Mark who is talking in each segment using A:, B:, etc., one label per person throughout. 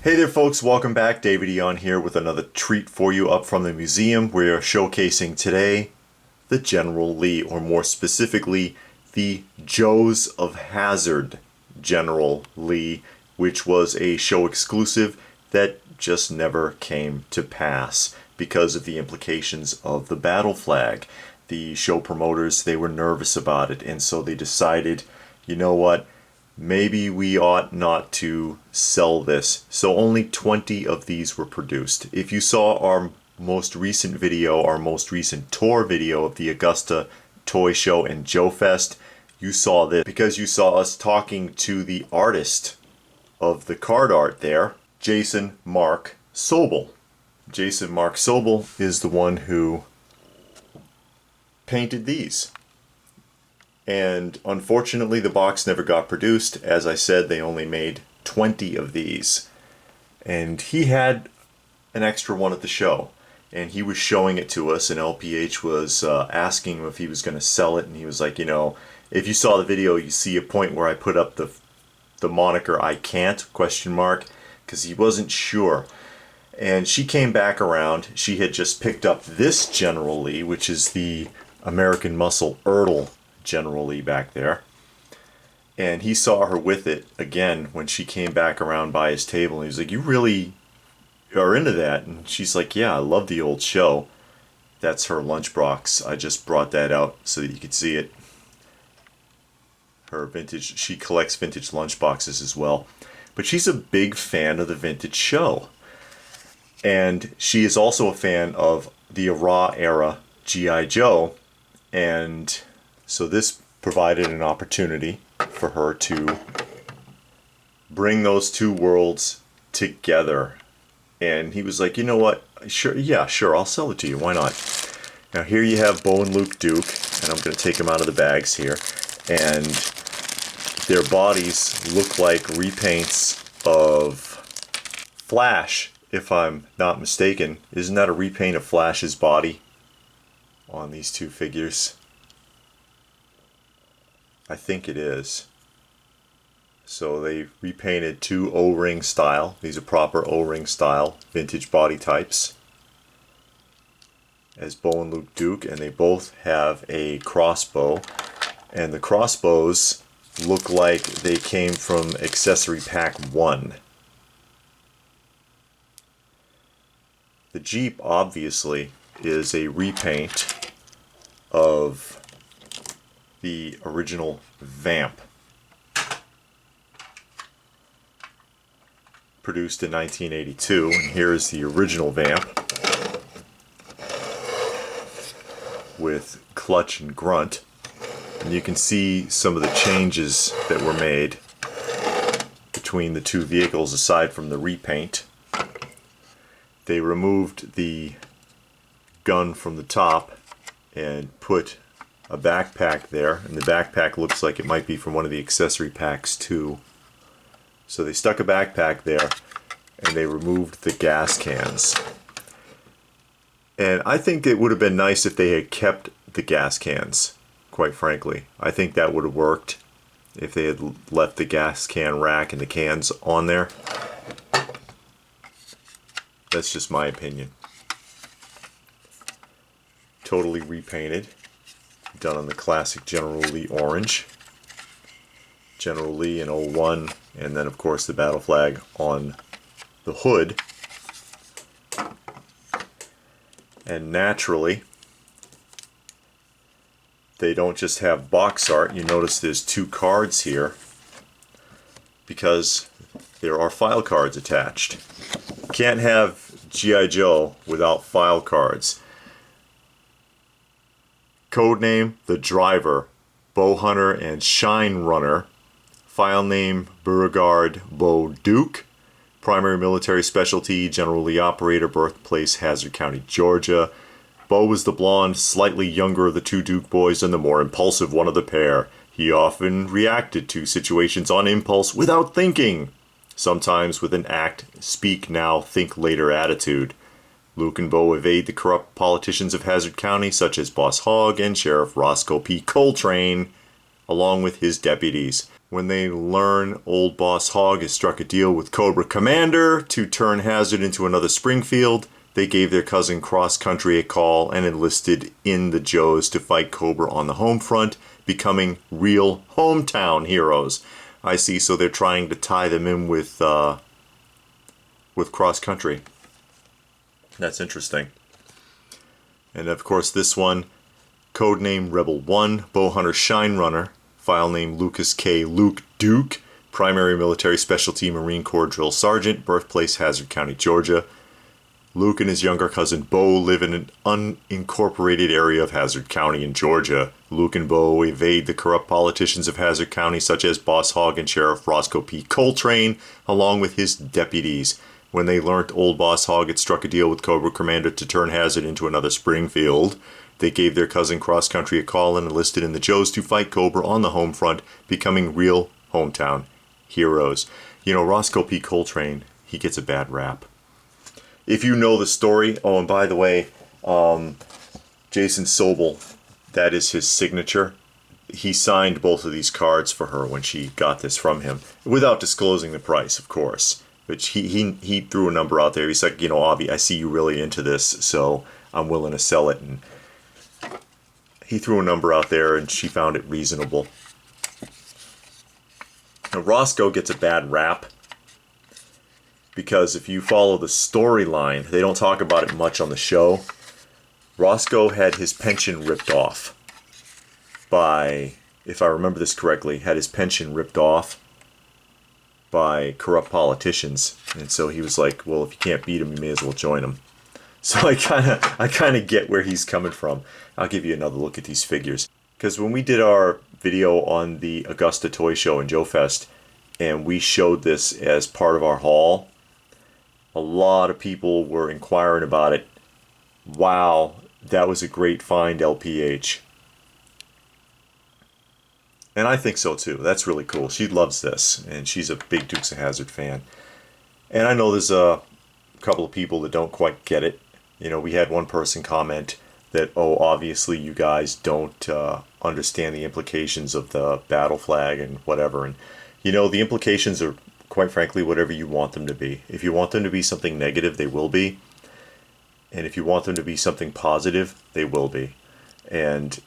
A: Hey there folks, welcome back. David Eon here with another treat for you up from the museum. We are showcasing today the General Lee, or more specifically, the Joes of Hazzard General Lee, which was a show exclusive that just never came to pass because of the implications of the battle flag. The show promoters, they were nervous about it, and so they decided, you know what, maybe we ought not to sell this. So only 20 of these were produced. If you saw our most recent video, our most recent tour video of the Augusta Toy Show and JoeFest, you saw this because you saw us talking to the artist of the card art there, Jason Mark Sobel. Jason Mark Sobel is the one who painted these. And unfortunately the box never got produced. As I said, they only made 20 of these. And he had an extra one at the show. And he was showing it to us, and LPH was asking him if he was going to sell it. And he was like, you know, if you saw the video, you see a point where I put up the moniker "I can't?" ? Because he wasn't sure. And she came back around. She had just picked up this General Lee, which is the American Muscle Ertl General Lee back there, and he saw her with it again when she came back around by his table, and he was like, "You really are into that?" And she's like, "Yeah, I love the old show." That's her lunchbox. I just brought that out so that you could see it. Her vintage, she collects vintage lunchboxes as well, but she's a big fan of the vintage show, and she is also a fan of the ARAH era G.I. Joe, and so this provided an opportunity for her to bring those two worlds together. And he was like, you know what, sure, yeah, sure, I'll sell it to you, why not? Now here you have Bo and Luke Duke, and I'm going to take them out of the bags here, and their bodies look like repaints of Flash, if I'm not mistaken. Isn't that a repaint of Flash's body on these two figures? I think it is. So they repainted two O-ring style. These are proper O-ring style vintage body types as Bo and Luke Duke, and they both have a crossbow, and the crossbows look like they came from accessory pack 1. The Jeep obviously is a repaint of the original Vamp, produced in 1982, and here is the original Vamp with Clutch and Grunt, and you can see some of the changes that were made between the two vehicles aside from the repaint. They removed the gun from the top and put a backpack there, and the backpack looks like it might be from one of the accessory packs too. So they stuck a backpack there, and they removed the gas cans. And I think it would have been nice if they had kept the gas cans, quite frankly. I think that would have worked if they had left the gas can rack and the cans on there. That's just my opinion. Totally repainted. Done on the classic General Lee orange. General Lee in 01, and then of course the battle flag on the hood. And naturally, they don't just have box art. You notice there's two cards here because there are file cards attached. Can't have G.I. Joe without file cards. Codename The Driver, Bow Hunter and Shine Runner. File name Beauregard Bo Duke. Primary military specialty General Lee operator, birthplace Hazzard County, Georgia. Bo was the blonde, slightly younger of the two Duke boys and the more impulsive one of the pair. He often reacted to situations on impulse without thinking, sometimes with an act, speak now, think later attitude. Luke and Bo evade the corrupt politicians of Hazzard County, such as Boss Hogg and Sheriff Roscoe P. Coltrane, along with his deputies. When they learn old Boss Hogg has struck a deal with Cobra Commander to turn Hazzard into another Springfield, they gave their cousin Cross Country a call and enlisted in the Joes to fight Cobra on the home front, becoming real hometown heroes. I see, so they're trying to tie them in with Cross Country. That's interesting. And of course this one, codename Rebel 1, Bowhunter Shine Runner, file name Lucas K. Luke Duke, primary military specialty Marine Corps drill sergeant, birthplace Hazzard County, Georgia. Luke and his younger cousin Bo live in an unincorporated area of Hazzard County in Georgia. Luke and Bo evade the corrupt politicians of Hazzard County such as Boss Hogg and Sheriff Roscoe P. Coltrane, along with his deputies. When they learnt old Boss Hogg had struck a deal with Cobra Commander to turn Hazzard into another Springfield, they gave their cousin Cross Country a call and enlisted in the Joes to fight Cobra on the home front, becoming real hometown heroes. You know, Roscoe P. Coltrane, he gets a bad rap. If you know the story, oh, and by the way, Jason Sobel, that is his signature. He signed both of these cards for her when she got this from him, without disclosing the price, of course. But he threw a number out there. He's like, you know, Avi, I see you really into this, so I'm willing to sell it. And he threw a number out there, and she found it reasonable. Now, Roscoe gets a bad rap because if you follow the storyline, they don't talk about it much on the show. Roscoe had his pension ripped off by, if I remember this correctly, had his pension ripped off by corrupt politicians. And so he was like, well, if you can't beat him, you may as well join him. So I kind of get where he's coming from. I'll give you another look at these figures. Because when we did our video on the Augusta Toy Show in JoeFest, and we showed this as part of our haul, a lot of people were inquiring about it. Wow, that was a great find, LPH. And I think so too. That's really cool. She loves this, and she's a big Dukes of Hazzard fan. And I know there's a couple of people that don't quite get it. You know, we had one person comment that, oh, obviously you guys don't understand the implications of the battle flag and whatever. And, you know, the implications are, quite frankly, whatever you want them to be. If you want them to be something negative, they will be. And if you want them to be something positive, they will be. And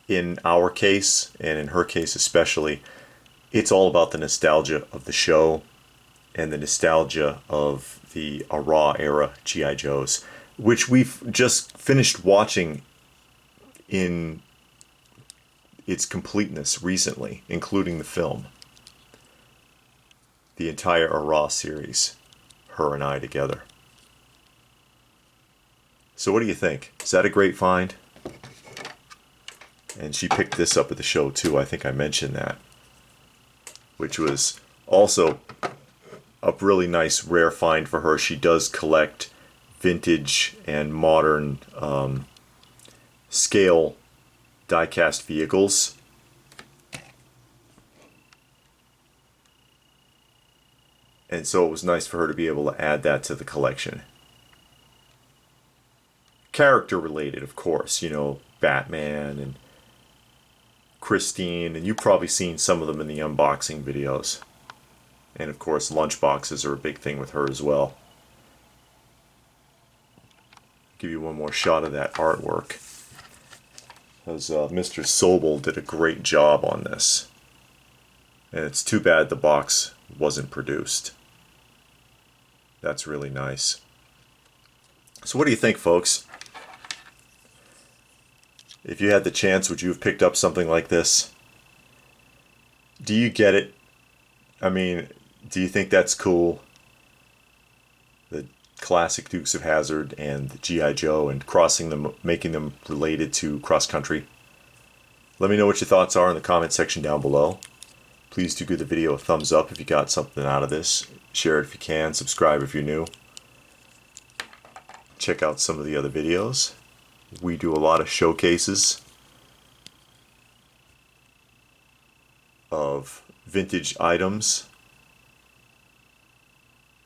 A: in our case, and in her case especially, it's all about the nostalgia of the show and the nostalgia of the ARAH era G.I. Joes, which we've just finished watching in its completeness recently, including the film. The entire ARAH series, her and I together. So what do you think? Is that a great find? And she picked this up at the show too, I think I mentioned that. Which was also a really nice rare find for her. She does collect vintage and modern scale die-cast vehicles. And so it was nice for her to be able to add that to the collection. Character related, of course, you know, Batman and Christine, and you've probably seen some of them in the unboxing videos. And of course, lunchboxes are a big thing with her as well. Give you one more shot of that artwork. Because Mr. Sobel did a great job on this. And it's too bad the box wasn't produced. That's really nice. So what do you think, folks? If you had the chance, would you have picked up something like this? Do you get it? I mean, do you think that's cool? The classic Dukes of Hazzard and the G.I. Joe, and crossing them, making them related to Cross Country. Let me know what your thoughts are in the comment section down below. Please do give the video a thumbs up if you got something out of this. Share it if you can. Subscribe if you're new. Check out some of the other videos. We do a lot of showcases of vintage items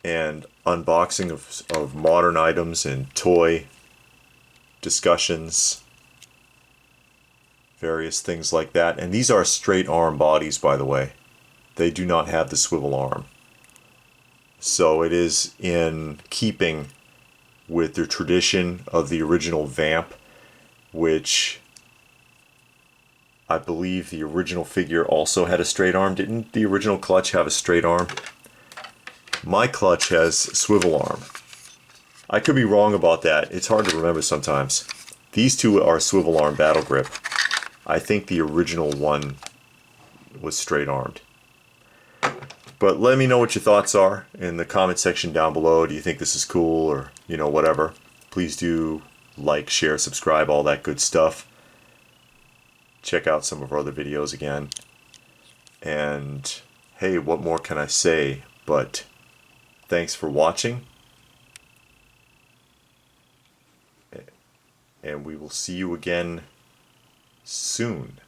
A: and unboxing of modern items and toy discussions. various things like that. And these are straight arm bodies, by the way. They do not have the swivel arm. So it is in keeping with the tradition of the original Vamp, which I believe the original figure also had a straight arm. Didn't the original clutch have a straight arm? My clutch has swivel arm. I could be wrong about that. It's hard to remember sometimes. These two are swivel arm battle grip. I think the original one was straight armed. But let me know what your thoughts are in the comment section down below. Do you think this is cool, or, you know, whatever? Please do like, share, subscribe, all that good stuff. Check out some of our other videos again. And hey, what more can I say? But thanks for watching. And we will see you again soon.